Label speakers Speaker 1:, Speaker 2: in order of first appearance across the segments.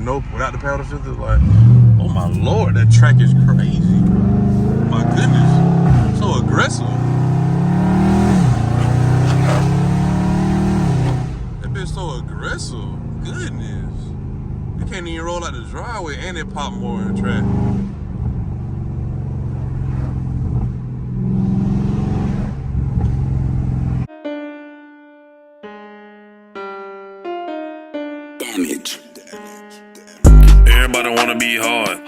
Speaker 1: without the paddle shifter. Like, oh my lord, that track is crazy. My goodness, so aggressive. That bitch so aggressive. Goodness, you can't even roll out the driveway, and it pop more in the track.
Speaker 2: Damage.
Speaker 3: Everybody wanna be hard,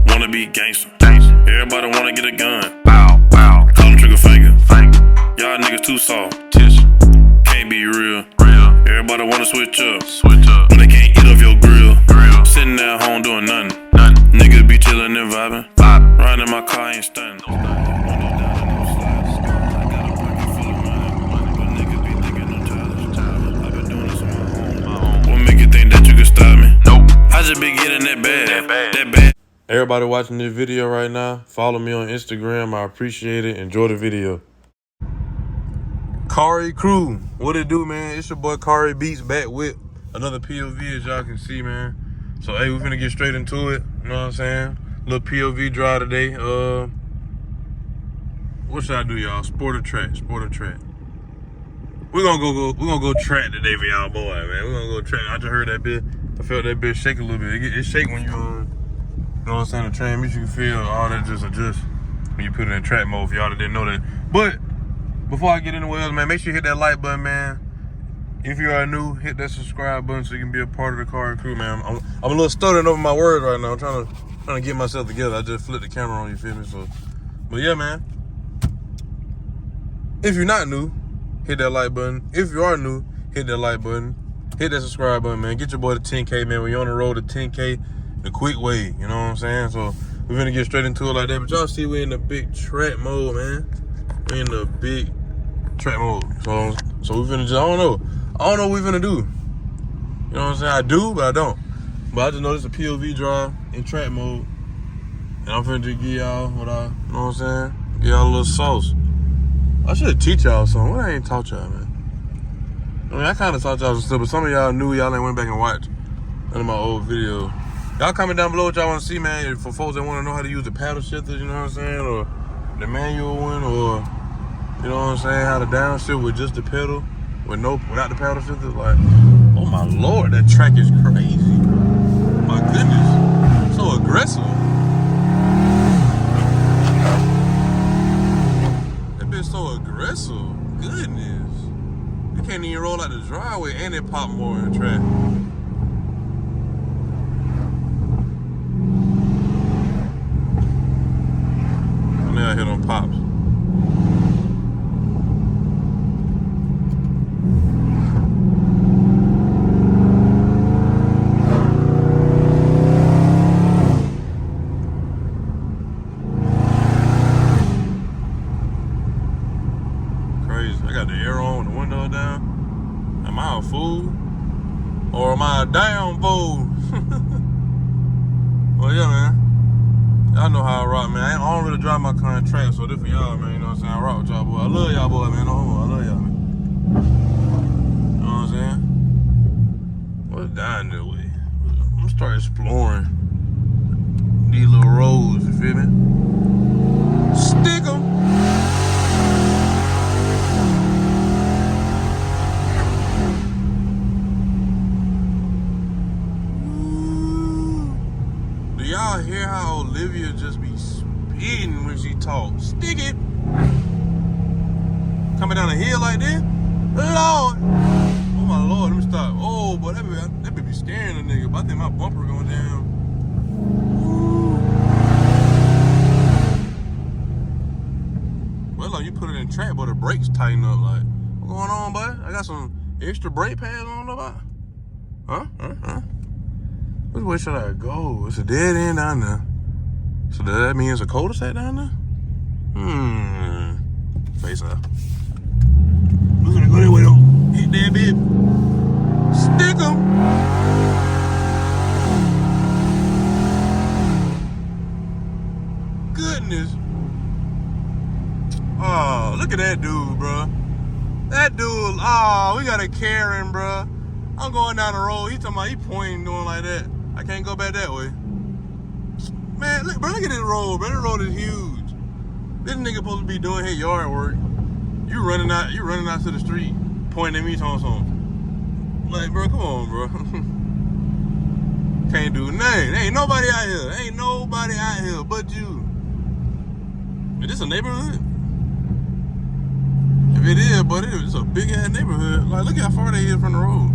Speaker 3: wanna be gangster. Everybody wanna get a gun, call them trigger finger. Y'all niggas too soft, can't be real. Everybody wanna switch up, when they can't eat off your grill. Sitting at home doing nothing. Niggas be chillin' and vibing, riding in my car ain't stunning. I just been getting that bad.
Speaker 1: Everybody watching this video right now, follow me on Instagram. I appreciate it. Enjoy the video. Cari crew, what it do, man? It's your boy Cari Beats back with another POV, as y'all can see, man. So, hey, we finna get straight into it. You know what I'm saying? Little POV drive today. What should I do, y'all? Sport or track? Sport or track? We're gonna go track today for y'all, boy, man. We're gonna go track. I just heard that bit. I felt that bitch shake a little bit. It shake when you, you know what I'm saying, the transmission, you can feel all that just adjust when you put it in track mode, for y'all that didn't know that. But before I get into else, man, make sure you hit that like button, man. If you are new, hit that subscribe button so you can be a part of the Cari crew, man. I'm a little stuttering over my words right now. I'm trying to get myself together. I just flipped the camera on, you feel me? So, but yeah, man. If you're not new, hit that like button. If you are new, hit that like button. Hit that subscribe button, man. Get your boy to 10K, man. We're on the road to 10K the quick way. You know what I'm saying? So we're gonna get straight into it like that. But y'all see we're in the big track mode, man. We're in the big track mode. So we're finna just, I don't know what we're finna do. You know what I'm saying? I do, but I don't. But I just know this is a POV drive in track mode. And I'm finna just give y'all what I, you know what I'm saying? Give y'all a little sauce. I should teach y'all something. What I ain't taught y'all, man? I mean, I kind of taught y'all some stuff, but some of y'all knew, y'all ain't went back and watched none of my old videos. Y'all comment down below what y'all want to see, man. For folks that want to know how to use the paddle shifters, you know what I'm saying? Or the manual one, or, you know what I'm saying, how to downshift with just the pedal, without the paddle shifters. Like, oh my lord, that track is crazy. My goodness, so aggressive. That bitch so aggressive. Goodness. You can't even roll out the driveway, and it pop more in the track. And then I hit on pops. Crazy. I got the air on, the window down. Am I a fool? Or am I a damn fool? Well, yeah, man. Y'all know how I rock, man. I don't really drive my car in track, so this for y'all, man. You know what I'm saying? I rock with y'all, boy. I love y'all, boy, man. No homo. I love y'all, man. You know what I'm saying? What's down this way? I'm gonna start exploring these little roads, you feel me? Stick 'em. Y'all hear how Olivia just be spitting when she talks? Stick it. Coming down a hill like this? Lord. Oh my lord, let me stop. Oh, boy, that be scaring a nigga. But I think my bumper going down. Well, like, you put it in track, but the brakes tighten up. Like, what's going on, boy? I got some extra brake pads on the bike. Huh? Which way should I go? It's a dead end down there. So does that mean it's a cul-de-sac down there? Face up. We're gonna go that way though. Hit that bit. Stick 'em. Goodness. Oh, look at that dude, bro. That dude, oh, we got a Karen, bro. I'm going down the road. He talking about he pointing, doing like that. I can't go back that way. Man, look, bro, look at this road, bro. This road is huge. This nigga supposed to be doing his yard work. You running out to the street, pointing at me, talking something. Like, bro, come on, bro. Can't do nothing. Ain't nobody out here. Ain't nobody out here but you. Is this a neighborhood? If it is, buddy, it's a big ass neighborhood. Like, look how far they is from the road.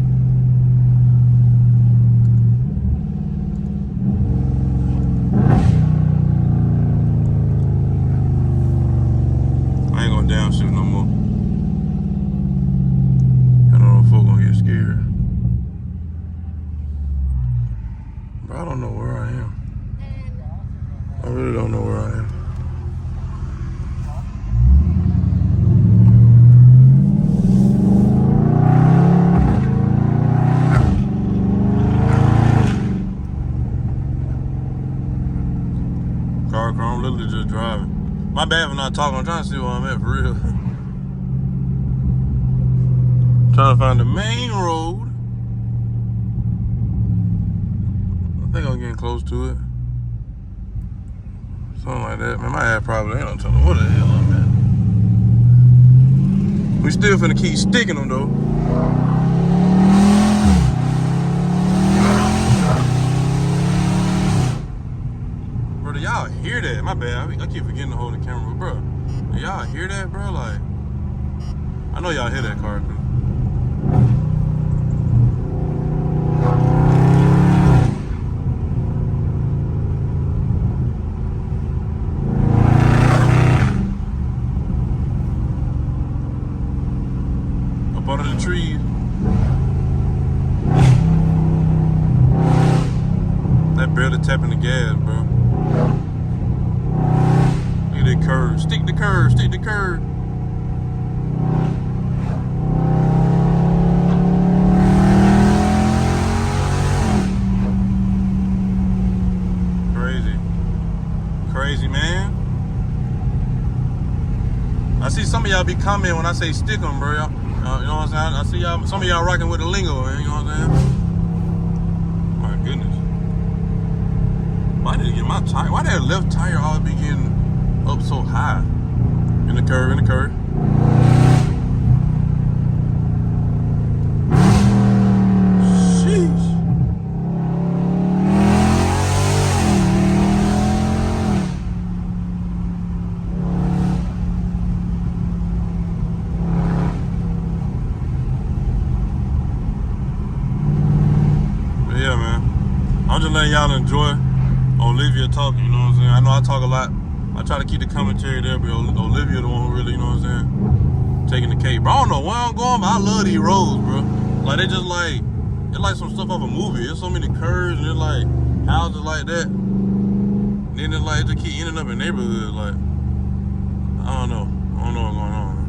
Speaker 1: I ain't gonna downshift no more. I don't know if folks gonna get scared. But I don't know where I am. I really don't know where I am. I'm literally just driving. My bad for not talking. I'm trying to see where I'm at for real. Trying to find the main road. I think I'm getting close to it. Something like that. Man, my ass probably ain't no telling what the hell I'm at. We still finna keep sticking them though. Do y'all hear that? My bad. I keep forgetting to hold the camera, but bro, do y'all hear that, bro? Like, I know y'all hear that car crew. Up under the trees. That barely tapping the gas, bro. Look at that curve. Stick the curve. Stick the curve. Crazy. Crazy, man. I see some of y'all be commenting when I say stick 'em, bro. You know what I'm saying? I see y'all. Some of y'all rocking with the lingo, man. You know what I'm saying? My goodness. Why did it get my tire? Why did that left tire always be getting up so high? In the curve, in the curve. Sheesh. But yeah, man. I'm just letting y'all enjoy Olivia talking, you know what I'm saying? I know I talk a lot. I try to keep the commentary there, but Olivia the one who really, you know what I'm saying, taking the cake. Bro, I don't know where I'm going, but I love these roads, bro. Like, they just like, it's like some stuff off a movie. There's so many curves and it's like houses like that. And then it's like, it just keep ending up in neighborhoods. Like, I don't know. I don't know what's going on, man.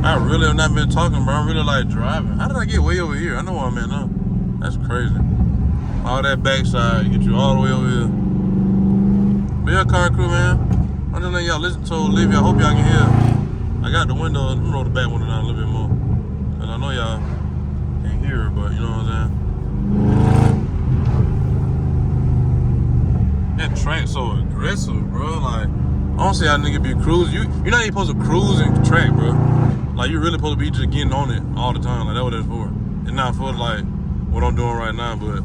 Speaker 1: I really have not been talking, bro. I'm really like driving. How did I get way over here? I know where I'm at now. That's crazy. All that backside, get you all the way over here. But yeah, car crew, man. I'm just letting y'all listen to Olivia. I hope y'all can hear. I got the window. Let me roll the back window down a little bit more. Cause I know y'all can't hear her, but you know what I'm saying? That track so aggressive, bro. Like, I don't see how nigga be cruising. You're not even supposed to cruise in track, bro. Like, you really supposed to be just getting on it all the time. Like, that's what it's for. It's not for, like, what I'm doing right now, but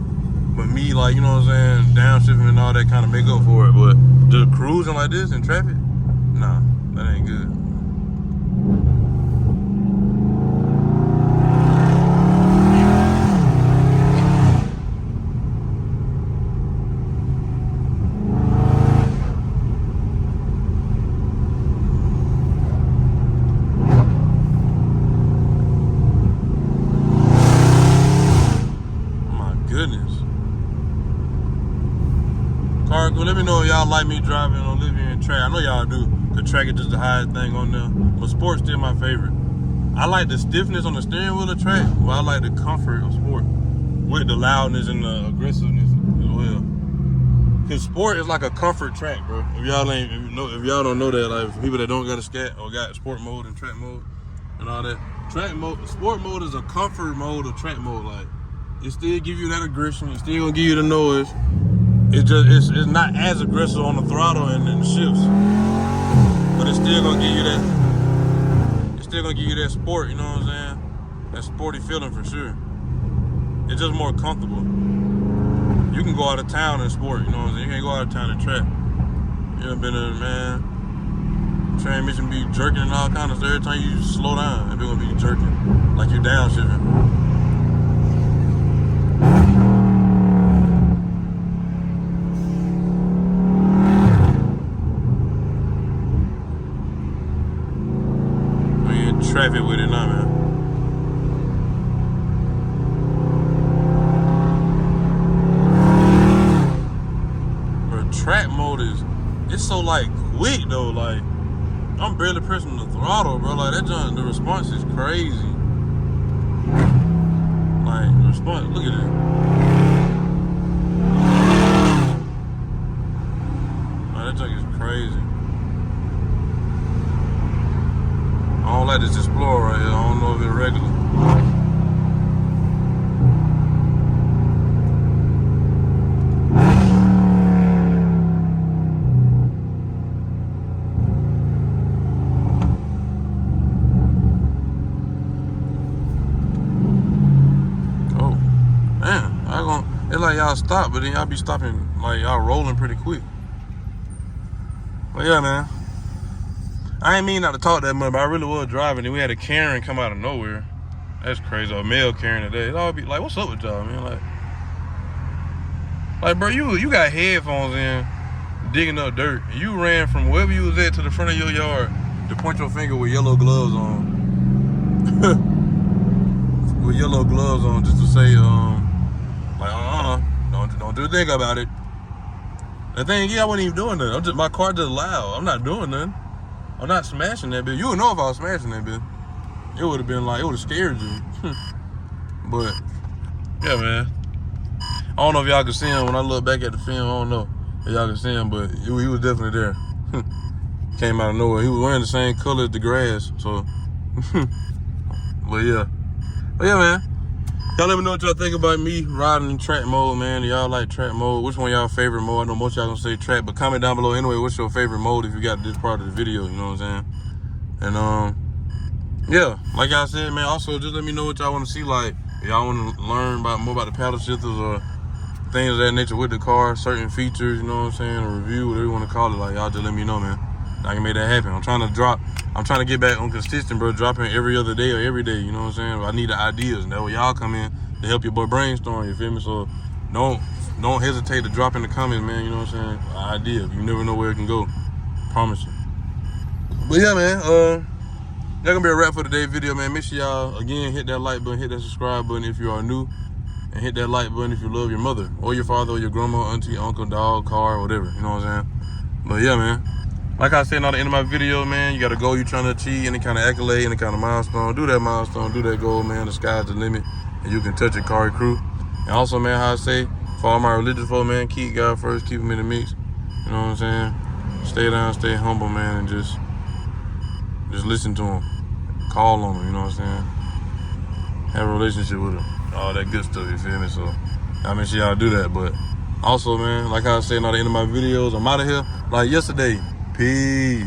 Speaker 1: me, like, you know what I'm saying, downshifting and all that kind of make up for it. But just cruising like this in traffic, nah, that ain't good. Goodness. Car crew, let me know if y'all like me driving on Olivia and track. I know y'all do. The track is just the highest thing on there. But sport's still my favorite. I like the stiffness on the steering wheel of track, but I like the comfort of sport with the loudness and the aggressiveness as well. Cause sport is like a comfort track, bro. If y'all don't know that, like for people that don't got a scat or got sport mode and track mode and all that, track mode, sport mode is a comfort mode of track mode. Like it still give you that aggression, it still gonna give you the noise. It's not as aggressive on the throttle and the shifts, but it's still gonna give you that. Still gonna give you that sport, you know what I'm saying? That sporty feeling for sure. It's just more comfortable. You can go out of town in sport, you know what I'm saying? You can't go out of town in track. You ever been in, man, transmission be jerking and all kind of stuff. Every time you slow down, it's gonna be jerking. Like you're downshifting. Traffic with it now, man. Bro, track mode it's so like quick though. Like I'm barely pressing the throttle, bro. Like that junk, the response is crazy. Like the response, look at it. Man, that junk is crazy. I don't like this Explorer right here. I don't know if it's regular. Oh, man. It's like y'all stop, but then y'all be stopping, like y'all rolling pretty quick. But yeah, man. I ain't mean not to talk that much, but I really was driving, and we had a Karen come out of nowhere. That's crazy, a male Karen today. It all be like, what's up with y'all, man? Like, bro, you got headphones in, digging up dirt. And you ran from wherever you was at to the front of your yard to point your finger with yellow gloves on. With yellow gloves on, just to say, like, don't do a thing about it. The thing, I wasn't even doing that. My car just loud. I'm not doing nothing. I'm not smashing that bitch. You would know if I was smashing that bitch. It would have been like, it would have scared you. But, yeah, man. I don't know if y'all can see him when I look back at the film. I don't know if y'all can see him, but he was definitely there. Came out of nowhere. He was wearing the same color as the grass, so. But yeah, man. Y'all let me know what y'all think about me riding in track mode, man. Y'all like track mode? Which one y'all favorite mode? I know most y'all gonna say track, but comment down below anyway, what's your favorite mode if you got this part of the video, you know what I'm saying? And yeah, like I said, man, also just let me know what y'all wanna see, like if y'all wanna learn more about the paddle shifters or things of that nature with the car, certain features, you know what I'm saying, a review, whatever you wanna call it, like y'all just let me know, man. I can make that happen. I'm trying to get back on consistent, bro, dropping every other day or every day, you know what I'm saying? I need the ideas, and that way y'all come in to help your boy brainstorm, you feel me? So don't hesitate to drop in the comments, man, you know what I'm saying? An idea, you never know where it can go, promise you. But yeah, man, that gonna be a wrap for today's video, man. Make sure y'all, again, hit that like button, hit that subscribe button if you are new, and hit that like button if you love your mother, or your father, or your grandma, auntie, uncle, dog, car, whatever, you know what I'm saying? But yeah, man. Like I said at the end of my video, man, you got a goal you're trying to achieve, any kind of accolade, any kind of milestone. Do that milestone, do that goal, man. The sky's the limit, and you can touch it, Cari crew. And also, man, how I say, for all my religious folk, man, keep God first, keep him in the mix. You know what I'm saying? Stay down, stay humble, man, and just listen to him. Call on him, you know what I'm saying? Have a relationship with him. All that good stuff, you feel me? So, I make sure y'all do that. But also, man, like I said at the end of my videos, I'm out of here like yesterday. Peace.